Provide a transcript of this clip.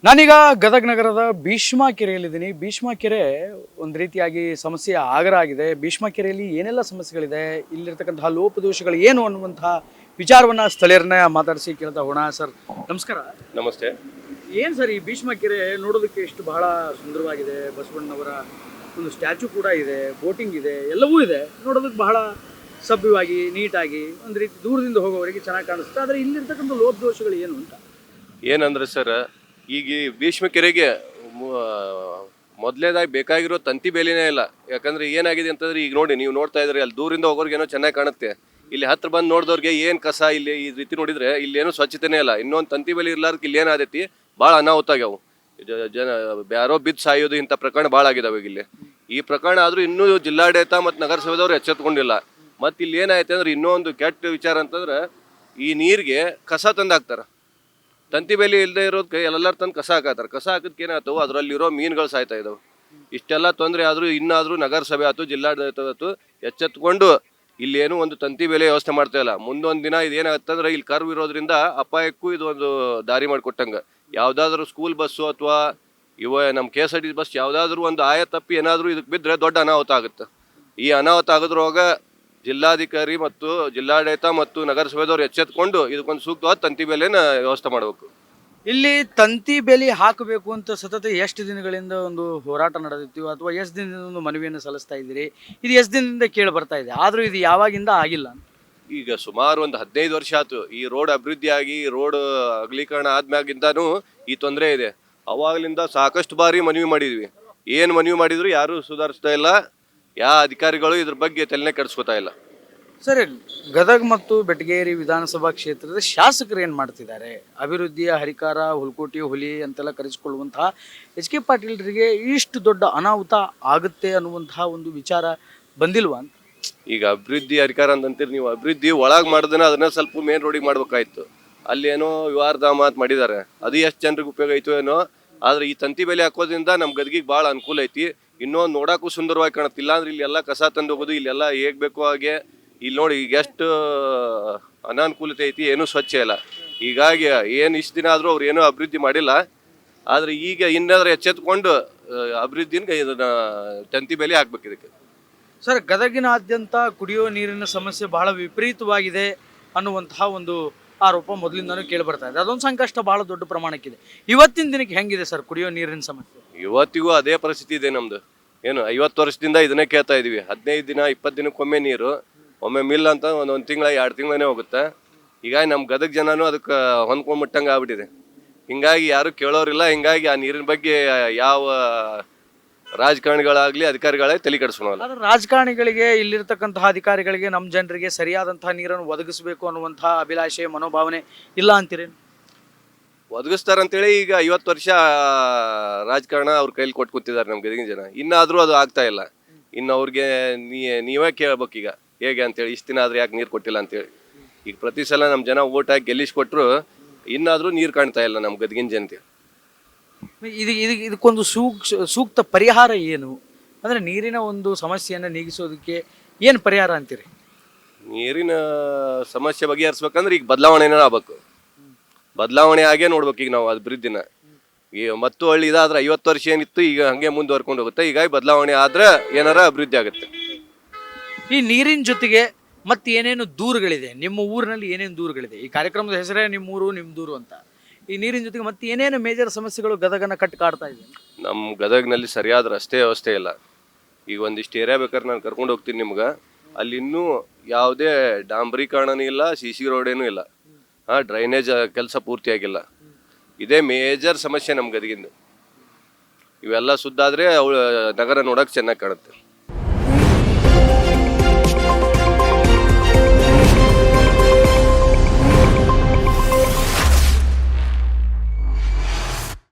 ನಾನೀಗ ಗದಗ ನಗರದ ಭೀಷ್ಮ ಕೆರೆಯಲ್ಲಿದ್ದೀನಿ. ಭೀಷ್ಮ ಕೆರೆ ಒಂದು ರೀತಿಯಾಗಿ ಸಮಸ್ಯೆ ಆಗರ ಆಗಿದೆ. ಭೀಷ್ಮ ಕೆರೆಯಲ್ಲಿ ಏನೆಲ್ಲ ಸಮಸ್ಯೆಗಳಿದೆ, ಇಲ್ಲಿರ್ತಕ್ಕಂತಹ ಲೋಪದೋಷಗಳು ಏನು ಅನ್ನುವಂತಹ ವಿಚಾರವನ್ನ ಸ್ಥಳೀಯರನ್ನ ಮಾತಾಡಿಸಿ ಕೇಳ್ತಾ ಹೋಗೋಣ. ಸರ್ ನಮಸ್ಕಾರ. ನಮಸ್ತೆ. ಏನು ಸರ್ ಈ ಭೀಷ್ಮ ಕೆರೆ ನೋಡೋದಕ್ಕೆ ಎಷ್ಟು ಬಹಳ ಸುಂದರವಾಗಿದೆ. ಬಸವಣ್ಣನವರ ಒಂದು ಸ್ಟ್ಯಾಚು ಕೂಡ ಇದೆ, ಬೋಟಿಂಗ್ ಇದೆ, ಎಲ್ಲವೂ ಇದೆ. ನೋಡೋದಕ್ಕೆ ಬಹಳ ಸಭ್ಯವಾಗಿ ನೀಟಾಗಿ ಒಂದು ರೀತಿ ದೂರದಿಂದ ಹೋಗೋವರೆಗೆ ಚೆನ್ನಾಗಿ ಕಾಣಿಸುತ್ತೆ. ಆದರೆ ಇಲ್ಲಿರ್ತಕ್ಕಂಥ ಲೋಪದೋಷಗಳು ಏನು ಅಂತ ಏನಂದ್ರೆ ಸರ್, ಈಗ ಈ ಭೀಷ್ಮ ಕೆರೆಗೆ ಮೊದಲೇದಾಗಿ ಬೇಕಾಗಿರೋ ತಂತಿ ಬೇಲಿನೇ ಇಲ್ಲ. ಯಾಕಂದ್ರೆ ಏನಾಗಿದೆ ಅಂತಂದ್ರೆ, ಈಗ ನೋಡಿ, ನೀವು ನೋಡ್ತಾ ಇದ್ರಿ, ಅಲ್ಲಿ ದೂರಿಂದ ಹೋಗೋರ್ಗೆ ಏನೋ ಚೆನ್ನಾಗಿ ಕಾಣುತ್ತೆ. ಇಲ್ಲಿ ಹತ್ರ ಬಂದು ನೋಡಿದವ್ರಿಗೆ ಏನು ಕಸ, ಇಲ್ಲಿ ಈ ರೀತಿ ನೋಡಿದ್ರೆ ಇಲ್ಲೇನೋ ಸ್ವಚ್ಛತೆನೇ ಇಲ್ಲ. ಇನ್ನೊಂದು ತಂತಿ ಬೇಲಿ ಇರ್ಲಾರ್ದಕ್ಕೆ ಇಲ್ಲಿ ಏನಾದೈತಿ, ಭಾಳ ಅನಾಹುತ ಆಗ್ಯಾವು. ಜನ ಯಾರೋ ಬಿದ್ದು ಸಾಯೋದು, ಇಂಥ ಪ್ರಕರಣ ಭಾಳ ಆಗಿದಾವೆ ಇಲ್ಲಿ. ಈ ಪ್ರಕರಣ ಆದರೂ ಇನ್ನೂ ಜಿಲ್ಲಾಡಳಿತ ಮತ್ತು ನಗರಸಭೆದವ್ರು ಎಚ್ಚೆತ್ಕೊಂಡಿಲ್ಲ. ಮತ್ತು ಇಲ್ಲಿ ಏನಾಯ್ತು ಅಂದ್ರೆ, ಇನ್ನೊಂದು ಕೆಟ್ಟ ವಿಚಾರ ಅಂತಂದ್ರೆ, ಈ ನೀರಿಗೆ ಕಸ ತಂದಾಕ್ತಾರೆ. ತಂತಿ ಬೇಲಿ ಇಲ್ಲದೆ ಇರೋದಕ್ಕೆ ಎಲ್ಲರೂ ತಂದು ಕಸ ಹಾಕತ್ತಾರೆ. ಕಸ ಹಾಕೋದಕ್ಕೆ ಏನಾಯ್ತವು, ಅದರಲ್ಲಿರೋ ಮೀನುಗಳು ಸಾಯ್ತಾ ಇದಾವೆ. ಇಷ್ಟೆಲ್ಲ ತೊಂದರೆ ಆದರೂ ಇನ್ನಾದರೂ ನಗರಸಭೆ ಆಯ್ತು, ಜಿಲ್ಲಾಡಳಿತ ಆಯ್ತು, ಎಚ್ಚೆತ್ಕೊಂಡು ಇಲ್ಲೇನು ಒಂದು ತಂತಿ ಬೇಲಿ ವ್ಯವಸ್ಥೆ ಮಾಡ್ತಾ ಇಲ್ಲ. ಮುಂದೊಂದು ದಿನ ಇದೇನಾಗತ್ತಂದ್ರೆ, ಇಲ್ಲಿ ಕರ್ವ್ ಇರೋದ್ರಿಂದ ಅಪಾಯಕ್ಕೂ ಇದು ಒಂದು ದಾರಿ ಮಾಡಿಕೊಟ್ಟಂಗೆ. ಯಾವುದಾದ್ರೂ ಸ್ಕೂಲ್ ಬಸ್ಸು ಅಥವಾ ನಮ್ಮ KSRTC ಬಸ್ ಯಾವುದಾದ್ರೂ ಒಂದು ಆಯ ತಪ್ಪಿ ಏನಾದರೂ ಇದಕ್ಕೆ ಬಿದ್ದರೆ ದೊಡ್ಡ ಅನಾಹುತ ಆಗುತ್ತೆ. ಈ ಅನಾಹುತ ಆಗೋದ್ರೊಳಗ ಜಿಲ್ಲಾಧಿಕಾರಿ ಮತ್ತು ಜಿಲ್ಲಾಡಳಿತ ಮತ್ತು ನಗರಸಭೆದವ್ರು ಎಚ್ಚೆತ್ಕೊಂಡು ಇದಕ್ಕೊಂದು ಸೂಕ್ತವಾದ ತಂತಿ ಬೇಲಿನ ವ್ಯವಸ್ಥೆ ಮಾಡಬೇಕು. ಇಲ್ಲಿ ತಂತಿ ಬೇಲಿ ಹಾಕಬೇಕು ಅಂತ ಸತತ ಎಷ್ಟು ದಿನಗಳಿಂದ ಒಂದು ಹೋರಾಟ ನಡೆದಿತ್ತು, ಅಥವಾ ಎಷ್ಟು ದಿನದಿಂದ ಒಂದು ಮನವಿಯನ್ನು ಸಲ್ಲಿಸ್ತಾ ಇದ್ದೀರಿ? ಇದು ಎಷ್ಟು ದಿನದಿಂದ ಕೇಳಿ ಬರ್ತಾ ಇದೆ, ಆದರೂ ಇದು ಯಾವಾಗಿಂದ ಆಗಿಲ್ಲ? ಈಗ ಸುಮಾರು ಒಂದು 15 ವರ್ಷ ಆಯ್ತು. ಈ ರೋಡ್ ಅಭಿವೃದ್ಧಿ ಆಗಿ, ರೋಡ್ ಅಗಲೀಕರಣ ಆದ್ಮ್ಯಾಗಿಂದಾನು ಈ ತೊಂದರೆ ಇದೆ. ಅವಾಗಲಿಂದ ಸಾಕಷ್ಟು ಬಾರಿ ಮನವಿ ಮಾಡಿದ್ವಿ. ಏನು ಮನವಿ ಮಾಡಿದ್ರು ಯಾರು ಸುಧಾರಿಸ್ತಾ ಇಲ್ಲ. ಯಾವ ಅಧಿಕಾರಿಗಳು ಇದ್ರ ಬಗ್ಗೆ ತಲೆನೇ ಕೆಡಿಸ್ಕೊತಾ ಇಲ್ಲ. ಸರಿ, ಗದಗ ಮತ್ತು ಬೆಟಗೇರಿ ವಿಧಾನಸಭಾ ಕ್ಷೇತ್ರದ ಶಾಸಕರು ಏನು ಮಾಡ್ತಿದ್ದಾರೆ? ಅಭಿವೃದ್ಧಿಯ ಹರಿಕಾರ, ಹುಲ್ಕೋಟಿ ಹುಲಿ ಅಂತೆಲ್ಲ ಕರೆಸಿಕೊಳ್ಳುವಂತಹ HK ಪಾಟೀಲ್ರಿಗೆ ಇಷ್ಟು ದೊಡ್ಡ ಅನಾಹುತ ಆಗುತ್ತೆ ಅನ್ನುವಂತಹ ಒಂದು ವಿಚಾರ ಬಂದಿಲ್ವಾ ಅಂತ? ಈಗ ಅಭಿವೃದ್ಧಿ ಅಧಿಕಾರ ಅಂತಂತೀರಿ ನೀವು, ಅಭಿವೃದ್ಧಿ ಒಳಗೆ ಮಾಡಿದ್ರೆ ಅದನ್ನ ಸ್ವಲ್ಪ ಮೇನ್ ರೋಡಿಗೆ ಮಾಡ್ಬೇಕಾಯ್ತು. ಅಲ್ಲಿ ಏನೋ ವಿವಾರಧಾಮ ಅಂತ ಮಾಡಿದ್ದಾರೆ, ಅದು ಎಷ್ಟು ಜನರಿಗೆ ಉಪಯೋಗ ಆಯ್ತು ಏನೋ. ಆದ್ರೆ ಈ ತಂತಿ ಬೇಲಿ ಹಾಕೋದ್ರಿಂದ ನಮ್ಮ ಗದಗಿಗೆ ಭಾಳ ಅನುಕೂಲ ಐತಿ. ಇನ್ನೊಂದು ನೋಡಕ್ಕೂ ಸುಂದರವಾಗಿ ಕಾಣುತ್ತೆ. ಇಲ್ಲಾಂದ್ರೆ ಇಲ್ಲೆಲ್ಲ ಕಸ ತಂದು ಹೋಗೋದು, ಇಲ್ಲೆಲ್ಲ ಹೇಗೆ ಬೇಕೋ ಹಾಗೆ. ಇಲ್ಲಿ ನೋಡಿ ಈಗ ಎಷ್ಟು ಅನಾನುಕೂಲತೆ ಐತಿ, ಏನೂ ಸ್ವಚ್ಛ ಇಲ್ಲ. ಹೀಗಾಗಿ ಏನು ಇಷ್ಟು ದಿನ ಆದರೂ ಅವ್ರು ಏನೂ ಅಭಿವೃದ್ಧಿ ಮಾಡಿಲ್ಲ. ಆದರೆ ಈಗ ಇನ್ನಾದ್ರೂ ಎಚ್ಚೆತ್ಕೊಂಡು ಅಭಿವೃದ್ಧಿನ ಇದನ್ನ ತಂತಿ ಬೇಲಿ ಹಾಕ್ಬೇಕು ಇದಕ್ಕೆ. ಸರ್, ಗದಗಿನಾದ್ಯಂತ ಕುಡಿಯೋ ನೀರಿನ ಸಮಸ್ಯೆ ಬಹಳ ವಿಪರೀತವಾಗಿದೆ ಅನ್ನುವಂತಹ ಒಂದು ಆರೋಪ ಮೊದಲಿಂದನೂ ಕೇಳಿ ಬರ್ತಾ ಇದೆ. ಅದೊಂದು ಸಂಕಷ್ಟ ಬಹಳ ದೊಡ್ಡ ಪ್ರಮಾಣಕ್ಕಿದೆ. ಇವತ್ತಿನ ದಿನಕ್ಕೆ ಹೆಂಗಿದೆ ಸರ್ ಕುಡಿಯೋ ನೀರಿನ ಸಮಸ್ಯೆ? ಇವತ್ತಿಗೂ ಅದೇ ಪರಿಸ್ಥಿತಿ ಇದೆ ನಮ್ದು. ಏನು 50 ವರ್ಷದಿಂದ ಇದನ್ನೇ ಕೇಳ್ತಾ ಇದೀವಿ. 15 ದಿನ 20 ದಿನಕ್ಕೊಮ್ಮೆ ನೀರು, ಒಮ್ಮೆ ಮಿಲ್ ಅಂತ ಒಂದು ತಿಂಗಳ 2 ತಿಂಗಳೇ ಹೋಗುತ್ತೆ. ಹೀಗಾಗಿ ನಮ್ಮ ಗದಗ ಜನನೂ ಅದಕ್ಕೆ ಹೊಂದ್ಕೊಂಡ್ಬಿಟ್ಟಂಗೆ ಆಗ್ಬಿಟ್ಟಿದೆ. ಹಿಂಗಾಗಿ ಯಾರು ಕೇಳೋರಿಲ್ಲ. ಹಿಂಗಾಗಿ ಆ ನೀರಿನ ಬಗ್ಗೆ ಯಾವ ರಾಜಕಾರಣಿಗಳಾಗ್ಲಿ ಅಧಿಕಾರಿಗಳಾಗಿ ತಲೆ ಕೆಡಿಸ್ಕೊಳಲ್ಲ. ಆದರೆ ರಾಜಕಾರಣಿಗಳಿಗೆ, ಇಲ್ಲಿರ್ತಕ್ಕಂತಹ ಅಧಿಕಾರಿಗಳಿಗೆ ನಮ್ಮ ಜನರಿಗೆ ಸರಿಯಾದಂತಹ ನೀರನ್ನು ಒದಗಿಸಬೇಕು ಅನ್ನುವಂತಹ ಅಭಿಲಾಷೆ, ಮನೋಭಾವನೆ ಇಲ್ಲ ಅಂತೀರೇನು? ಒದಗಿಸ್ತಾರಂತೇಳಿ ಈಗ 50 ವರ್ಷ ರಾಜಕಾರಣ ಅವ್ರ ಕೈಲಿ ಕೊಟ್ಟು ಕೂತಿದ್ದಾರೆ ನಮ್ಮ ಗದಗಿನ ಜನ. ಇನ್ನಾದರೂ ಅದು ಆಗ್ತಾ ಇಲ್ಲ. ಇನ್ನು ಅವ್ರಿಗೆ ನೀವೇ ಕೇಳ್ಬೇಕೀಗ ಹೇಗೆ ಅಂತೇಳಿ. ಇಷ್ಟು ದಿನ ಆದ್ರೆ ಯಾಕೆ ನೀರು ಕೊಟ್ಟಿಲ್ಲ ಅಂತೇಳಿ. ಈಗ ಪ್ರತಿ ಸಲ ನಮ್ಮ ಜನ ಓಟ್ ಹಾಕಿ ಗೆಲ್ಲಿಸ್ಕೊಟ್ರು ಇನ್ನಾದರೂ ನೀರು ಕಾಣ್ತಾ ಇಲ್ಲ ನಮ್ಮ ಗದಗಿನ ಜನತೆ. ಇದಕ್ಕೊಂದು ಸೂಕ್ತ ಪರಿಹಾರ ಏನು? ಅಂದರೆ ನೀರಿನ ಒಂದು ಸಮಸ್ಯೆಯನ್ನು ನೀಗಿಸೋದಕ್ಕೆ ಏನು ಪರಿಹಾರ ಅಂತೀರಿ? ನೀರಿನ ಸಮಸ್ಯೆ ಬಗೆಹರಿಸ್ಬೇಕಂದ್ರೆ ಈಗ ಬದಲಾವಣೆನೇ ಆಗ್ಬೇಕು. ಬದಲಾವಣೆ ಆಗೇ ನೋಡ್ಬೇಕು ಈಗ ನಾವು ಅಭಿವೃದ್ಧಿನ. ಈಗ ಮತ್ತು ಹಳ್ಳಿ ಇದಾದ್ರೆ 50 ವರ್ಷ ಏನಿತ್ತು ಈಗ ಹಂಗೆ ಮುಂದುವರ್ಕೊಂಡು ಹೋಗುತ್ತೆ. ಹೀಗಾಗಿ ಬದಲಾವಣೆ ಆದ್ರೆ ಏನಾರ ಅಭಿವೃದ್ಧಿ ಆಗುತ್ತೆ. ಈ ನೀರಿನ ಜೊತೆಗೆ ಮತ್ತೆ ಏನೇನು ದೂರುಗಳಿದೆ ನಿಮ್ಮ ಊರಿನಲ್ಲಿ? ಏನೇನು ದೂರುಗಳಿದೆ? ಈ ಕಾರ್ಯಕ್ರಮದ ಹೆಸರೇ ನಿಮ್ಮೂರು ನಿಮ್ಮ ದೂರು ಅಂತ. ಈ ನೀರಿನ ಜೊತೆಗೆ ಮತ್ತೆ ಏನೇನು ಮೇಜರ್ ಸಮಸ್ಯೆಗಳು ಗದಗನ ಕಾಡ್ತಾ ಇದೆ? ನಮ್ಮ ಗದಗ್ನಲ್ಲಿ ಸರಿಯಾದ ರಸ್ತೆ ವ್ಯವಸ್ಥೆ ಇಲ್ಲ. ಈಗ ಒಂದಿಷ್ಟು ಏರಿಯಾ ಬೇಕಾದ್ರೆ ನಾನು ಕರ್ಕೊಂಡು ಹೋಗ್ತೀನಿ ನಿಮ್ಗೆ. ಅಲ್ಲಿ ಇನ್ನೂ ಯಾವುದೇ ಡಾಂಬರೀಕರಣನೂ ಇಲ್ಲ, CC ರೋಡೇನೂ ಇಲ್ಲ. ಡ್ರೈನೇಜ್ ಕೆಲಸ ಪೂರ್ತಿಯಾಗಿಲ್ಲ. ಇದೇ ಮೇಜರ್ ಸಮಸ್ಯೆ ನಮ್ಮ ಗದಗಿಂದು. ಇವೆಲ್ಲ ಸುದ್ದಾದರೆ ನಗರ ನೋಡೋಕೆ ಚೆನ್ನಾಗಿ ಕಾಣುತ್ತೆ.